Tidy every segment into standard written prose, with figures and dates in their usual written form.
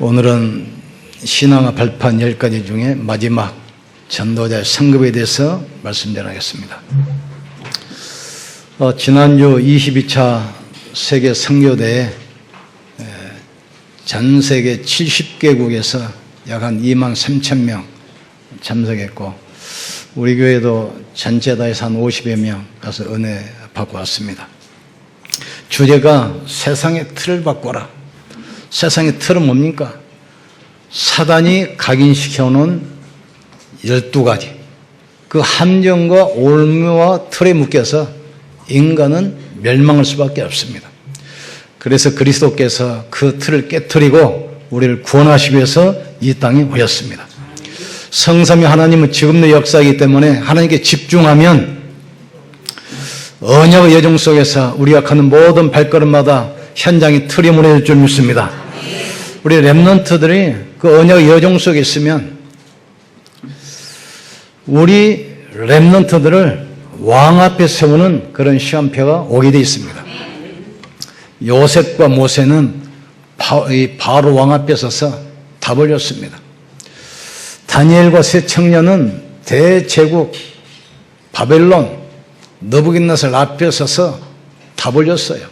오늘은 신앙의 발판 10가지 중에 마지막 전도자의 상급에 대해서 말씀드리겠습니다. 지난주 22차 세계 선교대회 전 세계 70개국에서 약 한 2만 3천 명 참석했고 우리 교회도 전체 다해서 한 50여 명 가서 은혜 받고 왔습니다. 주제가 세상의 틀을 바꿔라. 세상의 틀은 뭡니까? 사단이 각인시켜놓은 12가지 그 함정과 올무와 틀에 묶여서 인간은 멸망할 수밖에 없습니다. 그래서 그리스도께서 그 틀을 깨트리고 우리를 구원하시기 위해서 이 땅에 오셨습니다. 성삼위 하나님은 지금도 역사이기 때문에 하나님께 집중하면 언약의 여정 속에서 우리가 가는 모든 발걸음마다 현장이 틀이 무너질 줄 믿습니다. 우리 렘넌트들이 그 언약의 여정 속에 있으면 우리 렘넌트들을 왕 앞에 세우는 그런 시간표가 오게 되어 있습니다. 요셉과 모세는 바로 왕 앞에 서서 답을 줬습니다. 다니엘과 세 청년은 대제국 바벨론 느부갓네살 앞에 서서 답을 줬어요.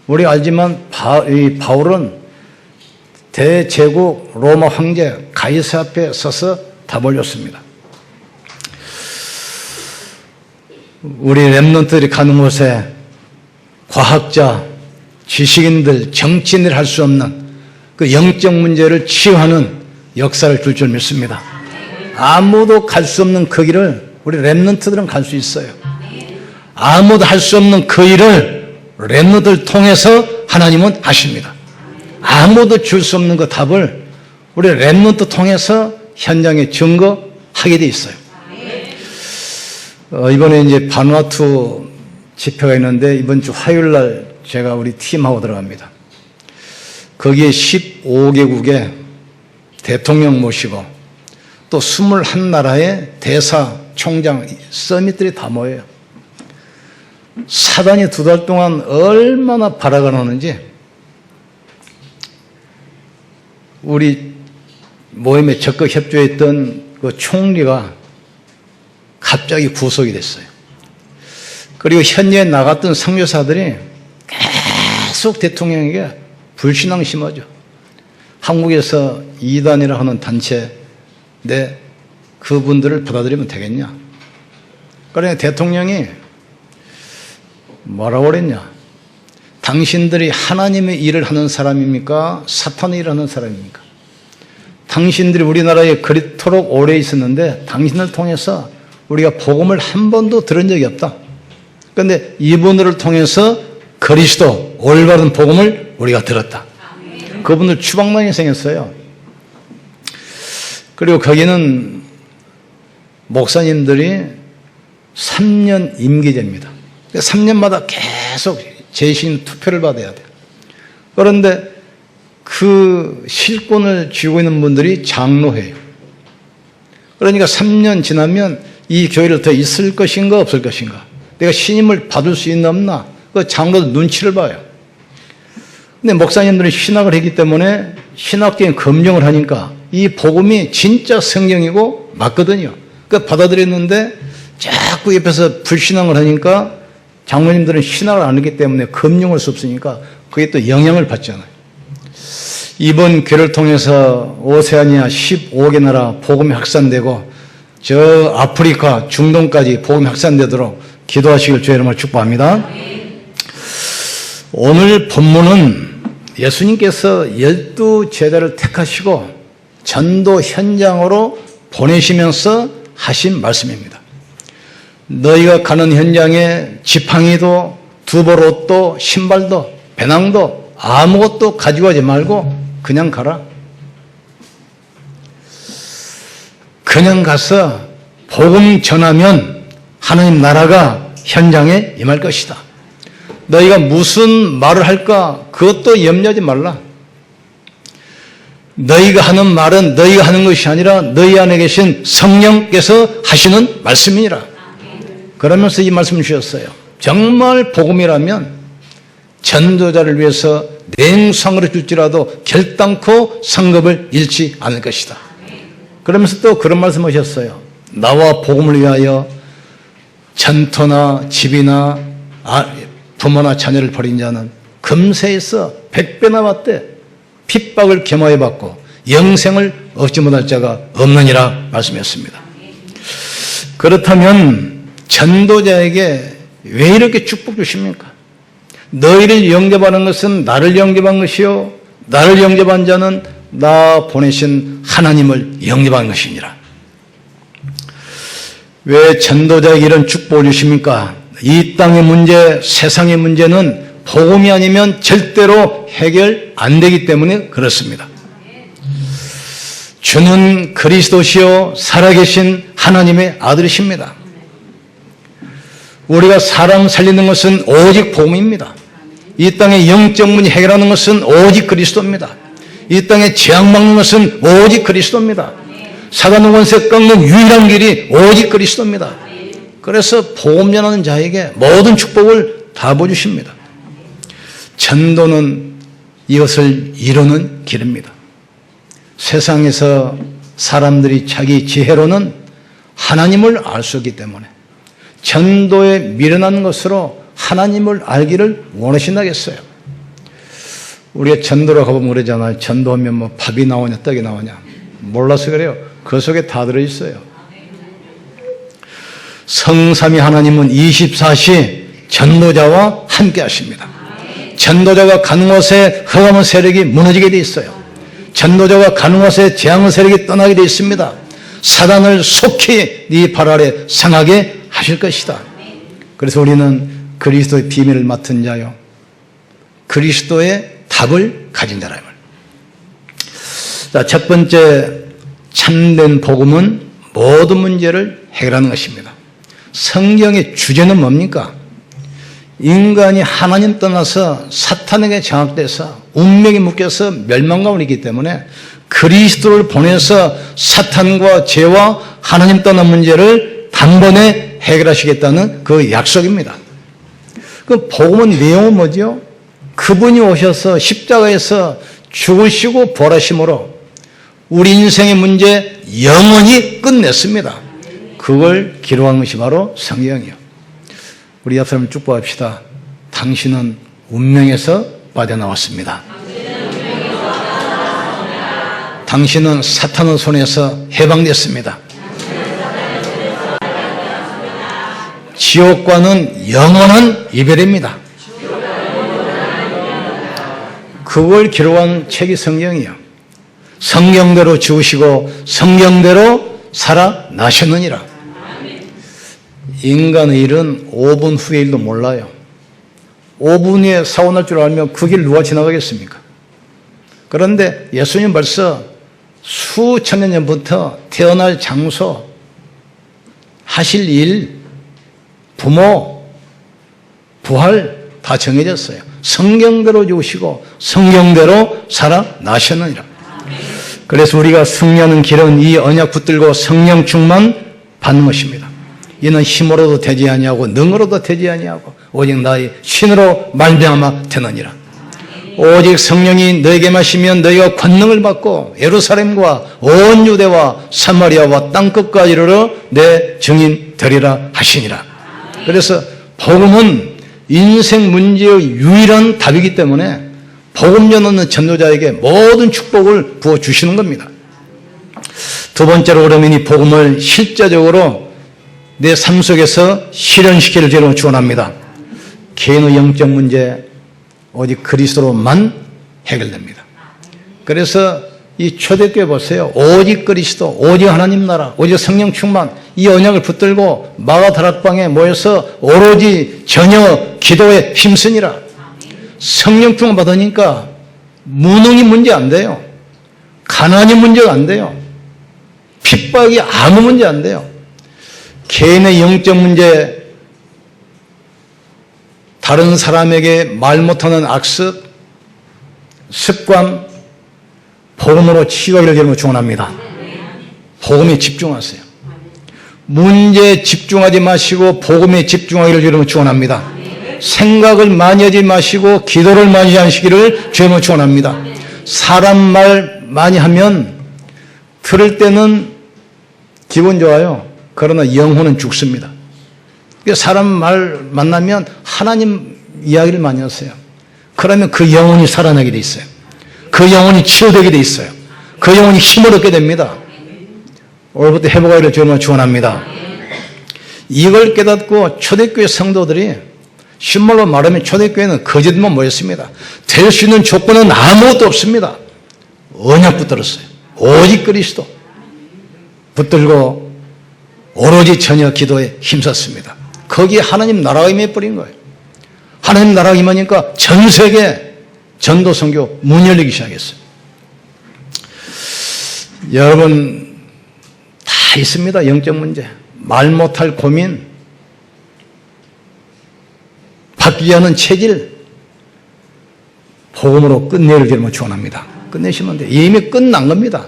우리 알지만 바울은 대제국 로마 황제 가이사 앞에 서서 답을 줬습니다. 우리 렘넌트들이 가는 곳에 과학자, 지식인들, 정치인들이 할 수 없는 그 영적 문제를 치유하는 역사를 줄 줄 믿습니다. 아무도 갈 수 없는 그 길을 우리 렘넌트들은 갈 수 있어요. 아무도 할 수 없는 그 일을 렘넌트를 통해서 하나님은 하십니다. 아무도 줄 수 없는 그 답을 우리 렘넌트 통해서 현장에 증거하게 돼 있어요. 이번에 이제 바누아투 집회가 있는데 이번 주 화요일 날 제가 우리 팀하고 들어갑니다. 거기에 15개국의 대통령 모시고 또 21나라의 대사, 총장, 서밋들이 다 모여요. 사단이 2달 동안 얼마나 발악을 하는지 우리 모임에 적극 협조했던 그 총리가 갑자기 구속이 됐어요. 그리고 현지에 나갔던 선교사들이 계속 대통령에게 불신앙 심하죠. 한국에서 이단이라 하는 단체인데 그분들을 받아들이면 되겠냐. 그러니까 대통령이 뭐라고 그랬냐. 당신들이 하나님의 일을 하는 사람입니까? 사탄의 일을 하는 사람입니까? 당신들이 우리나라에 그리토록 오래 있었는데 당신을 통해서 우리가 복음을 한 번도 들은 적이 없다. 그런데 이분들을 통해서 그리스도 올바른 복음을 우리가 들었다. 그분들 추방당이 생겼어요. 그리고 거기는 목사님들이 3년 임기제입니다. 3년마다 계속 재신 투표를 받아야 돼요. 그런데 그 실권을 쥐고 있는 분들이 장로회예요. 그러니까 3년 지나면 이 교회를 더 있을 것인가 없을 것인가, 내가 신임을 받을 수 있나 없나, 그 장로들 눈치를 봐요. 근데 목사님들은 신학을 했기 때문에 신학적인 검증을 하니까 이 복음이 진짜 성경이고 맞거든요. 그 받아들였는데 자꾸 옆에서 불신앙을 하니까 장로님들은 신학을 안 했기 때문에 검증할 수 없으니까 그게 또 영향을 받잖아요. 이번 교회를 통해서 오세아니아 15개 나라 복음이 확산되고 저 아프리카, 중동까지 복음이 확산되도록 기도하시길 주의 이름으로 축복합니다. 오늘 본문은 예수님께서 12제자를 택하시고 전도 현장으로 보내시면서 하신 말씀입니다. 너희가 가는 현장에 지팡이도 두벌옷도 신발도 배낭도 아무것도 가지고 가지 말고 그냥 가라. 그냥 가서 복음 전하면 하나님 나라가 현장에 임할 것이다. 너희가 무슨 말을 할까 그것도 염려하지 말라. 너희가 하는 말은 너희가 하는 것이 아니라 너희 안에 계신 성령께서 하시는 말씀이니라. 그러면서 이 말씀을 주셨어요. 정말 복음이라면 전도자를 위해서 냉상으로 줄지라도 결단코 성급을 잃지 않을 것이다. 그러면서 또 그런 말씀하셨어요. 나와 복음을 위하여 전토나 집이나 부모나 자녀를 버린 자는 금세에서 100배나 받되 핍박을 겸하여 받고 영생을 얻지 못할 자가 없느니라 말씀했습니다. 그렇다면 전도자에게 왜 이렇게 축복 주십니까? 너희를 영접하는 것은 나를 영접한 것이요 나를 영접한 자는 나 보내신 하나님을 영접한 것이니라. 왜 전도자에게 이런 축복을 주십니까? 이 땅의 문제, 세상의 문제는 복음이 아니면 절대로 해결 안 되기 때문에 그렇습니다. 주는 그리스도시요 살아계신 하나님의 아들이십니다. 우리가 사람 살리는 것은 오직 복음입니다. 이 땅의 영적 문제 해결하는 것은 오직 그리스도입니다. 이 땅에 재앙 막는 것은 오직 그리스도입니다. 사단의 권세 꺾는 유일한 길이 오직 그리스도입니다. 그래서 복음 전하는 자에게 모든 축복을 다 부어주십니다. 전도는 이것을 이루는 길입니다. 세상에서 사람들이 자기 지혜로는 하나님을 알 수 없기 때문에 전도에 미련한 것으로 하나님을 알기를 원하신다겠어요. 우리가 전도로 가보면 그러잖아요. 전도하면 뭐 밥이 나오냐 떡이 나오냐 몰라서 그래요. 그 속에 다 들어있어요. 성삼위 하나님은 24시 전도자와 함께 하십니다. 전도자가 가는 곳에 흑암의 세력이 무너지게 되어 있어요. 전도자가 가는 곳에 재앙의 세력이 떠나게 되어 있습니다. 사단을 속히 네 발 아래 상하게 하실 것이다. 그래서 우리는 그리스도의 비밀을 맡은 자요 그리스도의 답을 가진 자라는 말. 자, 첫 번째 참된 복음은 모든 문제를 해결하는 것입니다. 성경의 주제는 뭡니까? 인간이 하나님 떠나서 사탄에게 장악돼서 운명에 묶여서 멸망감을 있기 때문에 그리스도를 보내서 사탄과 죄와 하나님 떠난 문제를 단번에 해결하시겠다는 그 약속입니다. 그 복음은 내용은 뭐죠? 그분이 오셔서 십자가에서 죽으시고 부활하심으로 우리 인생의 문제 영원히 끝냈습니다. 그걸 기록한 것이 바로 성경이요. 우리 앞 사람 축복합시다. 당신은 운명에서 빠져나왔습니다. 당신은 사탄의 손에서 해방됐습니다. 지옥과는 영원한 이별입니다. 그걸 기록한 책이 성경이요. 성경대로 죽으시고 성경대로 살아나셨느니라. 인간의 일은 5분 후의 일도 몰라요. 5분 후에 사고 날 줄 알면 그 길 누가 지나가겠습니까? 그런데 예수님 벌써 수천 년 전부터 태어날 장소, 하실 일, 부모, 부활 다 정해졌어요. 성경대로 죽으시고 성경대로 살아나셨느니라. 그래서 우리가 승리하는 길은 이 언약 붙들고 성령 충만 받는 것입니다. 이는 힘으로도 되지 아니하고 능으로도 되지 아니하고 오직 나의 신으로 말미암아 되느니라. 오직 성령이 너에게 마시면 너희가 권능을 받고 예루살렘과 온 유대와 사마리아와 땅끝까지 이르러 내 증인 되리라 하시니라. 그래서 복음은 인생 문제의 유일한 답이기 때문에 복음 전하는 전도자에게 모든 축복을 부어주시는 겁니다. 두 번째로 그러면 이 복음을 실제적으로 내 삶 속에서 실현시키를 저는 축원합니다. 개인의 영적 문제 오직 그리스도로만 해결됩니다. 그래서 이 초대교회 보세요. 오직 그리스도, 오직 하나님 나라, 오직 성령 충만 이 언약을 붙들고 마가 다락방에 모여서 오로지 전혀 기도에 힘쓰니라. 성령 충만 받으니까 무능이 문제 안 돼요. 가난이 문제가 안 돼요. 핍박이 아무 문제 안 돼요. 개인의 영적 문제, 다른 사람에게 말 못하는 악습, 습관, 복음으로 치유하기를 여러분 축원합니다. 복음에 집중하세요. 문제에 집중하지 마시고 복음에 집중하기를 여러분 축원합니다. 생각을 많이 하지 마시고 기도를 많이 하시기를 주님으로 축원합니다. 사람 말 많이 하면 들을 때는 기분 좋아요. 그러나 영혼은 죽습니다. 사람 말 만나면 하나님 이야기를 많이 하세요. 그러면 그 영혼이 살아나게 돼 있어요. 그 영혼이 치유되게 돼 있어요. 그 영혼이 힘을 얻게 됩니다. 오늘부터 회복하기를 주님으로 축원합니다. 이걸 깨닫고 초대교회 성도들이 신말로 말하면 초대교회는 거짓만 모였습니다. 될 수 있는 조건은 아무것도 없습니다. 언약 붙들었어요. 오직 그리스도 붙들고 오로지 전혀 기도에 힘썼습니다. 거기에 하나님 나라가 임해버린 거예요. 하나님 나라가 임하니까 전 세계 전도 선교 문 열리기 시작했어요. 여러분 다 있습니다. 영적 문제, 말 못할 고민, 바뀌지 않은 체질, 복음으로 끝내를 주님으로 축원합니다. 끝내시면 돼요. 이미 끝난 겁니다.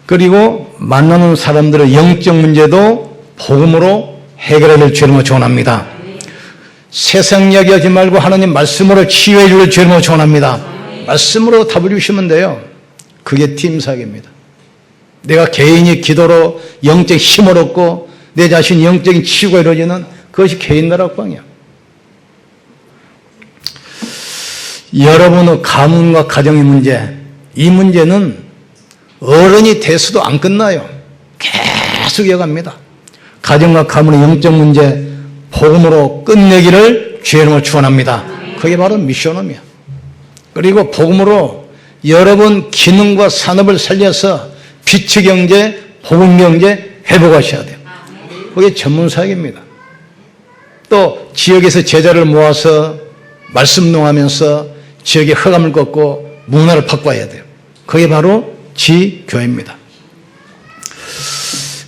그리고 만나는 사람들의 영적 문제도 복음으로 해결해야 될 주님으로 축원합니다. 세상 이야기하지 말고 하나님 말씀으로 치유해 줄 주님으로 축원합니다. 말씀으로 답을 주시면 돼요. 그게 팀 사역입니다. 내가 개인이 기도로 영적 힘을 얻고 내 자신 영적인 치유가 이루어지는 그것이 개인 나락방이야. 여러분의 가문과 가정의 문제, 이 문제는 어른이 돼서도 안 끝나요. 계속 이어갑니다. 가정과 가문의 영적 문제 복음으로 끝내기를 주님으로 축원합니다. 그게 바로 미션홈이야. 그리고 복음으로 여러분 기능과 산업을 살려서 빛의 경제, 복음 경제 회복하셔야 돼요. 그게 전문 사역입니다. 또 지역에서 제자를 모아서 말씀농하면서 지역의 흑암을 꺾고 문화를 바꿔야 돼요. 그게 바로 지교회입니다.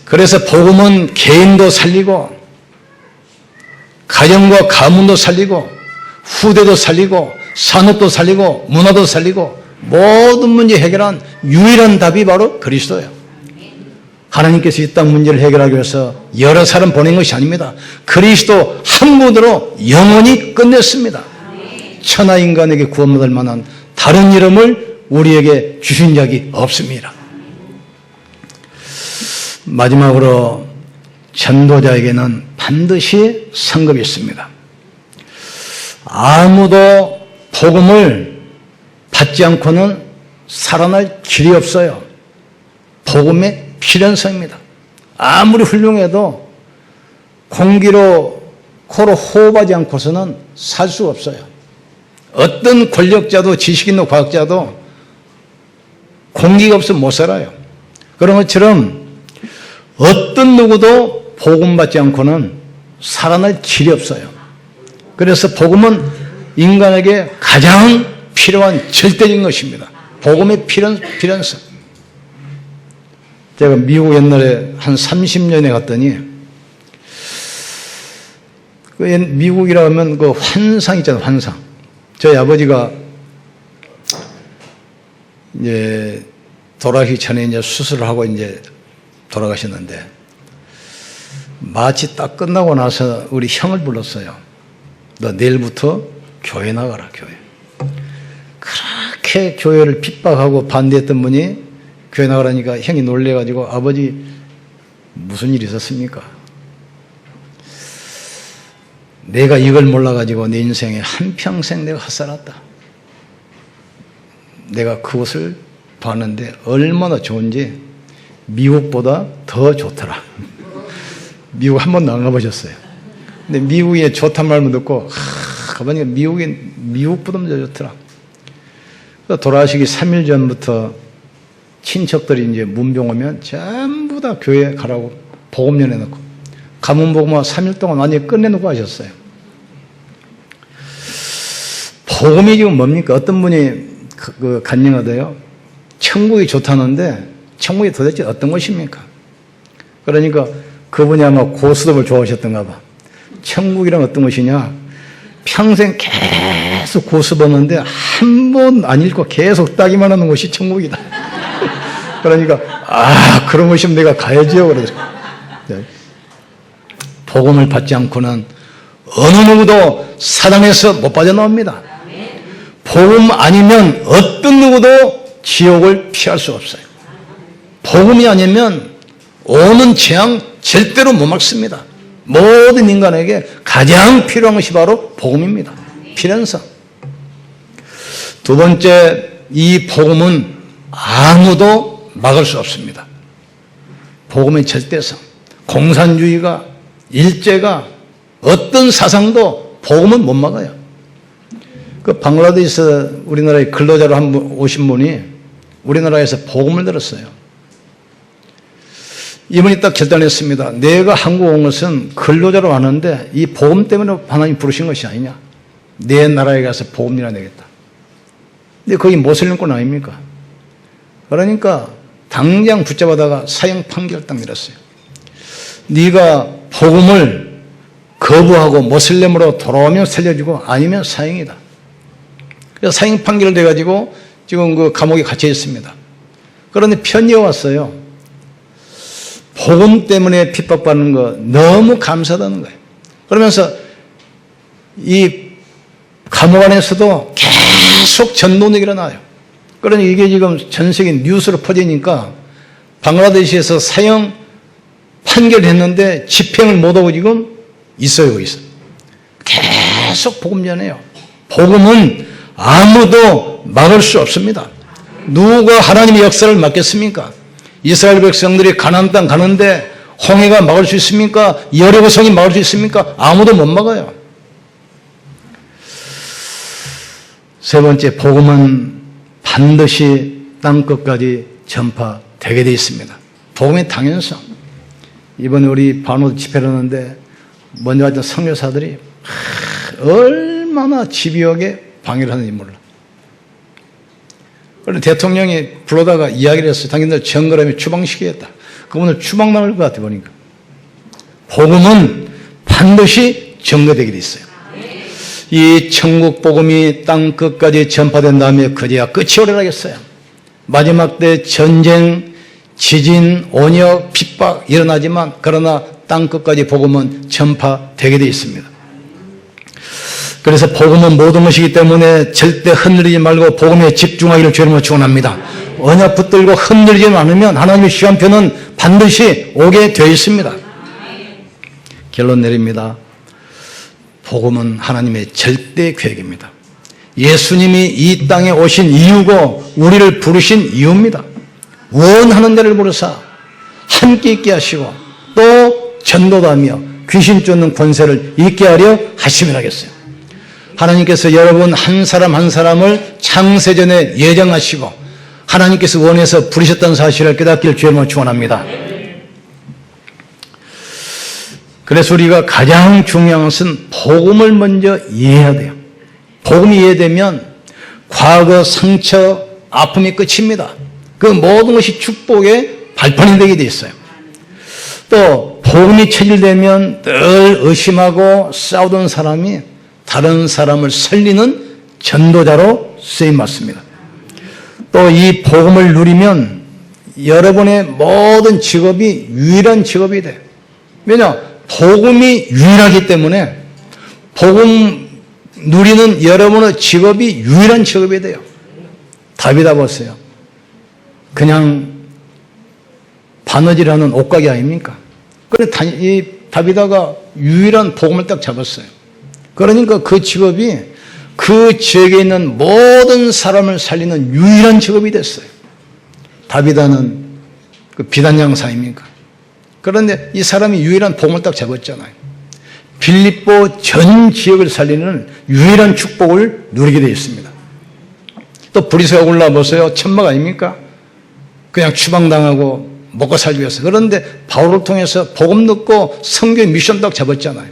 그래서 복음은 개인도 살리고 가정과 가문도 살리고 후대도 살리고 산업도 살리고 문화도 살리고 모든 문제 해결한 유일한 답이 바로 그리스도예요. 하나님께서 이 땅 문제를 해결하기 위해서 여러 사람 보낸 것이 아닙니다. 그리스도 한 분으로 영원히 끝냈습니다. 천하 인간에게 구원받을 만한 다른 이름을 우리에게 주신 적이 없습니다. 마지막으로 전도자에게는 반드시 상급이 있습니다. 아무도 복음을 받지 않고는 살아날 길이 없어요. 복음의 필연성입니다. 아무리 훌륭해도 공기로 코로 호흡하지 않고서는 살 수가 없어요. 어떤 권력자도 지식 있는 과학자도 공기가 없으면 못 살아요. 그런 것처럼 어떤 누구도 복음 받지 않고는 살아날 길이 없어요. 그래서 복음은 인간에게 가장 필요한 절대적인 것입니다. 복음의 필연성. 제가 미국 옛날에 한 30년에 갔더니 미국이라 하면 그 환상 있잖아요. 환상. 저희 아버지가 이제 돌아가기 전에 이제 수술을 하고 이제 돌아가셨는데 마치 딱 끝나고 나서 우리 형을 불렀어요. 너 내일부터 교회 나가라, 교회. 그렇게 교회를 핍박하고 반대했던 분이 교회 나가라니까 형이 놀래가지고 아버지 무슨 일이 있었습니까? 내가 이걸 몰라가지고 내 인생에 한평생 내가 헛살았다. 내가 그것을 봤는데 얼마나 좋은지 미국보다 더 좋더라. 미국 한 번도 안 가보셨어요. 근데 미국이 좋단 말만 듣고 가보니까 미국보다 더 좋더라. 돌아가시기 3일 전부터 친척들이 이제 문병 오면 전부 다 교회 가라고 복음 연해놓고 가문 복음화 3일 동안 완전히 끝내놓고 하셨어요. 복음이 지금 뭡니까? 어떤 분이 간증하대요. 천국이 좋다는데 천국이 도대체 어떤 것입니까? 그러니까 그분이 아마 고스톱을 좋아하셨던가 봐. 천국이란 어떤 것이냐? 평생 계속 고스톱하는데 한 번 안 읽고 계속 따기만 하는 것이 천국이다. 그러니까 그런 것이면 내가 가야지요. 그러더라고요. 복음을 받지 않고는 어느 누구도 사단에서 못 빠져나옵니다. 복음 아니면 어떤 누구도 지옥을 피할 수 없어요. 복음이 아니면 오는 재앙 절대로 못 막습니다. 모든 인간에게 가장 필요한 것이 바로 복음입니다. 필연성. 두 번째, 이 복음은 아무도 막을 수 없습니다. 복음의 절대성. 공산주의가, 일제가, 어떤 사상도 복음은 못 막아요. 그 방글라데시에서 우리나라에 근로자로 한 분 오신 분이 우리나라에서 복음을 들었어요. 이분이 딱 결단했습니다. 내가 한국 온 것은 근로자로 왔는데 이 복음 때문에 하나님 부르신 것이 아니냐. 내 나라에 가서 복음이나 내겠다. 근데 거기 모슬림권 아닙니까? 그러니까 당장 붙잡아다가 사형 판결 딱 내렸어요. 네가 복음을 거부하고 모슬림으로 돌아오면 살려주고 아니면 사형이다. 그래서 사형 판결을 돼가지고 지금 그 감옥에 갇혀 있습니다. 그런데 편지가 왔어요. 복음 때문에 핍박받는 거 너무 감사하다는 거예요. 그러면서 이 감옥 안에서도 계속 전도가 일어나요. 그러니 이게 지금 전 세계 뉴스로 퍼지니까 방글라데시에서 사형 판결했는데 집행을 못하고 지금 있어요. 거기서. 계속 복음 전해요. 복음은 아무도 막을 수 없습니다. 누가 하나님의 역사를 막겠습니까? 이스라엘 백성들이 가나안 땅 가는데 홍해가 막을 수 있습니까? 여리고성이 막을 수 있습니까? 아무도 못 막아요. 세 번째, 복음은 반드시 땅끝까지 전파되게 되어 있습니다. 복음의 당연성. 이번에 우리 반호 집회를 하는데 먼저 왔던 선교사들이 얼마나 집요하게 방해를 하는지 몰라. 그런데 대통령이 불러다가 이야기를 했어요. 당신들 정거라면 추방시키겠다. 그분들 추방 나올 것 같아 보니까. 복음은 반드시 정거되게 돼 있어요. 이 천국 복음이 땅 끝까지 전파된 다음에 그제야 끝이 오래라겠어요. 마지막 때 전쟁, 지진, 온역, 핍박 일어나지만 그러나 땅 끝까지 복음은 전파되게 돼 있습니다. 그래서 복음은 모든 것이기 때문에 절대 흔들리지 말고 복음에 집중하기를 주님으로 축원합니다. 언약 붙들고 흔들리지 않으면 하나님의 시간표는 반드시 오게 되어 있습니다. 결론 내립니다. 복음은 하나님의 절대 계획입니다. 예수님이 이 땅에 오신 이유고 우리를 부르신 이유입니다. 원하는 자를 부르사 함께 있게 하시고 또 전도도 하며 귀신 쫓는 권세를 있게 하려 하심이라겠어요. 하나님께서 여러분 한 사람 한 사람을 창세전에 예정하시고 하나님께서 원해서 부르셨다는 사실을 깨닫기를 주님으로 축원합니다. 그래서 우리가 가장 중요한 것은 복음을 먼저 이해해야 돼요. 복음이 이해되면 과거 상처, 아픔이 끝입니다. 그 모든 것이 축복의 발판이 되게 돼 있어요. 또 복음이 체질되면 늘 의심하고 싸우던 사람이 다른 사람을 살리는 전도자로 쓰임받습니다. 또 이 복음을 누리면 여러분의 모든 직업이 유일한 직업이 돼요. 왜냐? 복음이 유일하기 때문에 복음 누리는 여러분의 직업이 유일한 직업이 돼요. 다비다 보세요. 그냥 바느질하는 옷가게 아닙니까? 그런데 이 다비다가 유일한 복음을 딱 잡았어요. 그러니까 그 직업이 그 지역에 있는 모든 사람을 살리는 유일한 직업이 됐어요. 다비다는 그 비단장사입니까? 그런데 이 사람이 유일한 복음을 딱 잡았잖아요. 빌립보 전 지역을 살리는 유일한 축복을 누리게 되어 있습니다. 또 브리스가 올라보세요. 천막 아닙니까? 그냥 추방당하고 먹고 살기 위해서. 그런데 바울을 통해서 복음 듣고 성경 미션 딱 잡았잖아요.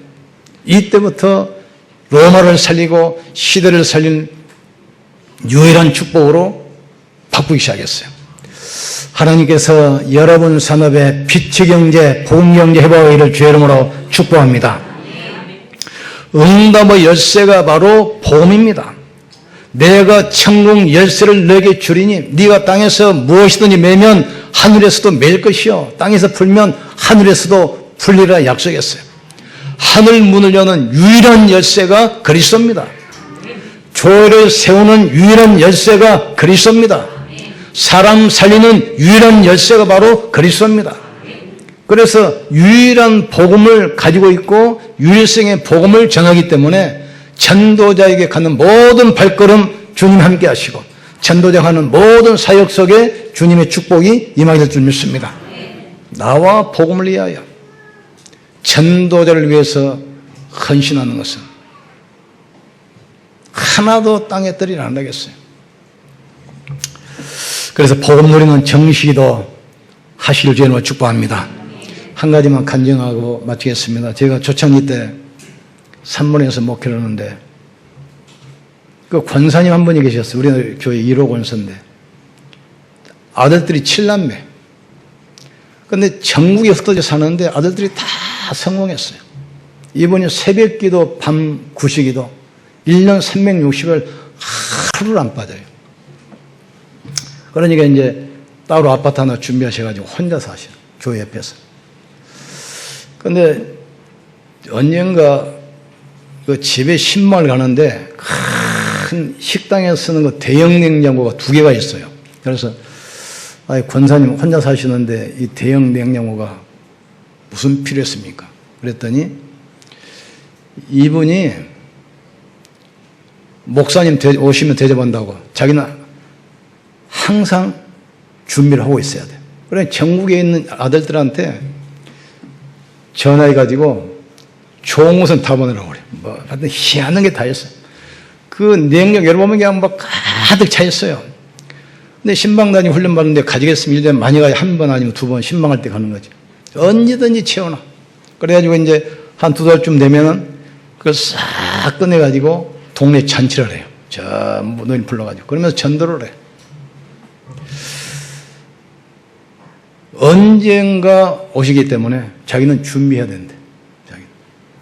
이때부터 로마를 살리고 시대를 살린 유일한 축복으로 바꾸기 시작했어요. 하나님께서 여러분 산업에 빛의 경제, 복음 경제 회복하기를 주의 이름으로 축복합니다. 응답의 열쇠가 바로 복음입니다. 내가 천국 열쇠를 너에게 주리니 네가 땅에서 무엇이든지 매면 하늘에서도 맬 것이요 땅에서 풀면 하늘에서도 풀리라 약속했어요. 하늘 문을 여는 유일한 열쇠가 그리스도입니다. 교회를 세우는 유일한 열쇠가 그리스도입니다. 사람 살리는 유일한 열쇠가 바로 그리스도입니다. 그래서 유일한 복음을 가지고 있고 유일성의 복음을 전하기 때문에 전도자에게 가는 모든 발걸음 주님 함께 하시고 전도자가 하는 모든 사역 속에 주님의 축복이 임하게 될 줄 믿습니다. 나와 복음을 위하여 전도자를 위해서 헌신하는 것은 하나도 땅에 떨이를 안 하겠어요. 그래서 복음 누리는 정시기도 하시길 주님으로 축복합니다. 한 가지만 간증하고 마치겠습니다. 제가 초창기 때 산문에서 목회를 하는데 그 권사님 한 분이 계셨어요. 우리 교회 1호 권사인데 아들들이 7남매. 그런데 전국에 흩어져 사는데 아들들이 다 성공했어요. 이분이 새벽기도, 밤 구시기도 1년 360일 하루를 안 빠져요. 그러니까 이제 따로 아파트 하나 준비하셔가지고 혼자 사셔요. 교회 옆에서. 근데 언젠가 그 집에 신방을 가는데 큰 식당에 쓰는 그 대형 냉장고가 2개가 있어요. 그래서 권사님 혼자 사시는데 이 대형 냉장고가 무슨 필요했습니까? 그랬더니 이분이 목사님 오시면 대접한다고 자기는 항상 준비를 하고 있어야 돼. 그래 전국에 있는 아들들한테 전화해가지고 좋은 곳은 다 보내라고 그래. 뭐 하여튼 희한한 게 다 있어요. 그 냉장 여러분 그냥 막 가득 차 있어요. 근데 신방 다니고 훈련 받는데 가지겠으면 1년에 많이 가야 한 번 아니면 2번 신방할 때 가는 거지. 언제든지 채워놔. 그래가지고 이제 한 2달쯤 되면은 그걸 싹 꺼내가지고 동네 잔치를 해요. 전부 노인 불러가지고. 그러면서 전도를 해. 언젠가 오시기 때문에 자기는 준비해야 된대.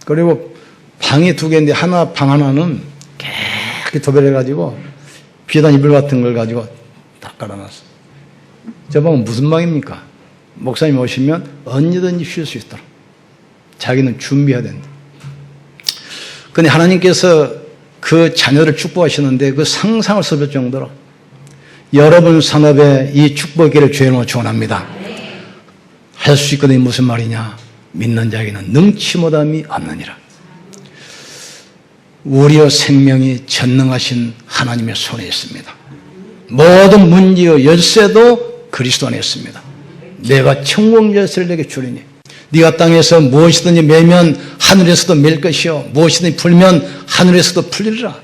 그리고 방이 2개인데 방 하나는 깨끗이 도배해가지고 비단 이불 같은 걸 가지고 다 깔아놨어. 저 방은 무슨 방입니까? 목사님 오시면 언제든지 쉴 수 있도록 자기는 준비해야 된다. 그런데 하나님께서 그 자녀를 축복하시는데 그 상상을 섭할 정도로 여러분 산업에 이 축복의 주행을 축원합니다. 할 수 있거든요. 무슨 말이냐? 믿는 자에게는 능치 못함이 없느니라. 우리의 생명이 전능하신 하나님의 손에 있습니다. 모든 문제의 열쇠도 그리스도 안에 있습니다. 내가 천국 열쇠를 내게 주리니 네가 땅에서 무엇이든지 매면 하늘에서도 맬 것이요 무엇이든지 풀면 하늘에서도 풀리리라.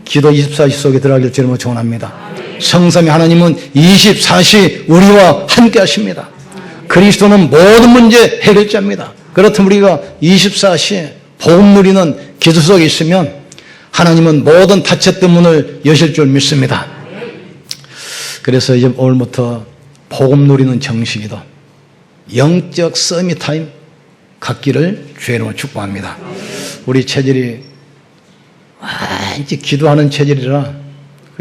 기도 24시 속에 들어가길 주님으로 축원합니다. 성삼위 하나님은 24시 우리와 함께 하십니다. 그리스도는 모든 문제 해결자입니다. 그렇다면 우리가 24시 복음 누리는 기도 속에 있으면 하나님은 모든 닫혔던 문을 여실 줄 믿습니다. 그래서 이제 오늘부터 복음 누리는 정식이도 영적 서밋 타임 갖기를 주의 이름으로 축복합니다. 우리 체질이 이제 기도하는 체질이라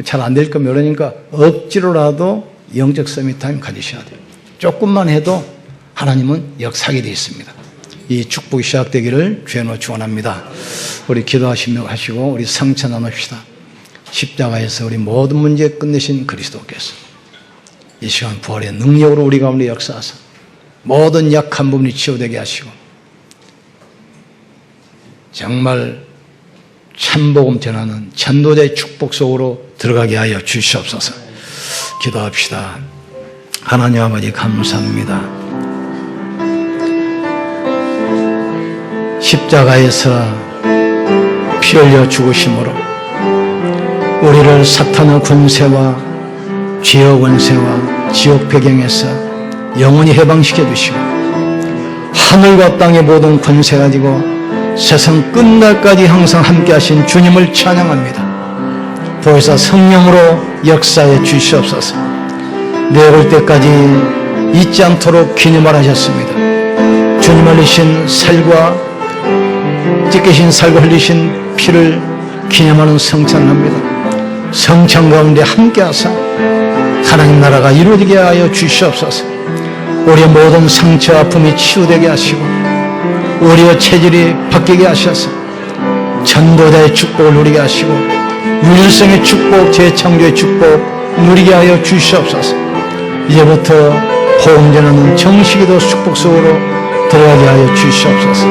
잘 안 될 거면 그러니까 억지로라도 영적 서밋 타임 가지셔야 돼요. 조금만 해도 하나님은 역사하게 되어 있습니다. 이 축복이 시작되기를 주의 이름으로 축원합니다. 우리 기도하시며 하시고 우리 성찬 나눕시다. 십자가에서 우리 모든 문제 끝내신 그리스도께서 이 시간 부활의 능력으로 우리 가운데 역사하사 모든 약한 부분이 치유되게 하시고 정말 참복음 전하는 전도자의 축복 속으로 들어가게 하여 주시옵소서. 기도합시다. 하나님 아버지 감사합니다. 십자가에서 피 흘려 죽으심으로 우리를 사탄의 권세와 죄의 권세와 지옥 배경에서 영원히 해방시켜 주시고 하늘과 땅의 모든 권세 가지고 세상 끝날까지 항상 함께 하신 주님을 찬양합니다. 보혜사 성령으로 역사해 주시옵소서. 내올 때까지 잊지 않도록 기념을 하셨습니다. 주님 흘리신 살과 찢기신 살과 흘리신 피를 기념하는 성찬을 합니다. 성찬 가운데 함께하사 하나님 나라가 이루어지게 하여 주시옵소서. 우리의 모든 상처 아픔이 치유되게 하시고 우리의 체질이 바뀌게 하셔서 전도자의 축복을 누리게 하시고 유일성의 축복, 재창조의 축복 누리게 하여 주시옵소서. 이제부터 포옹전하는 정식이도 축복 속으로 들어가게 하여 주시옵소서.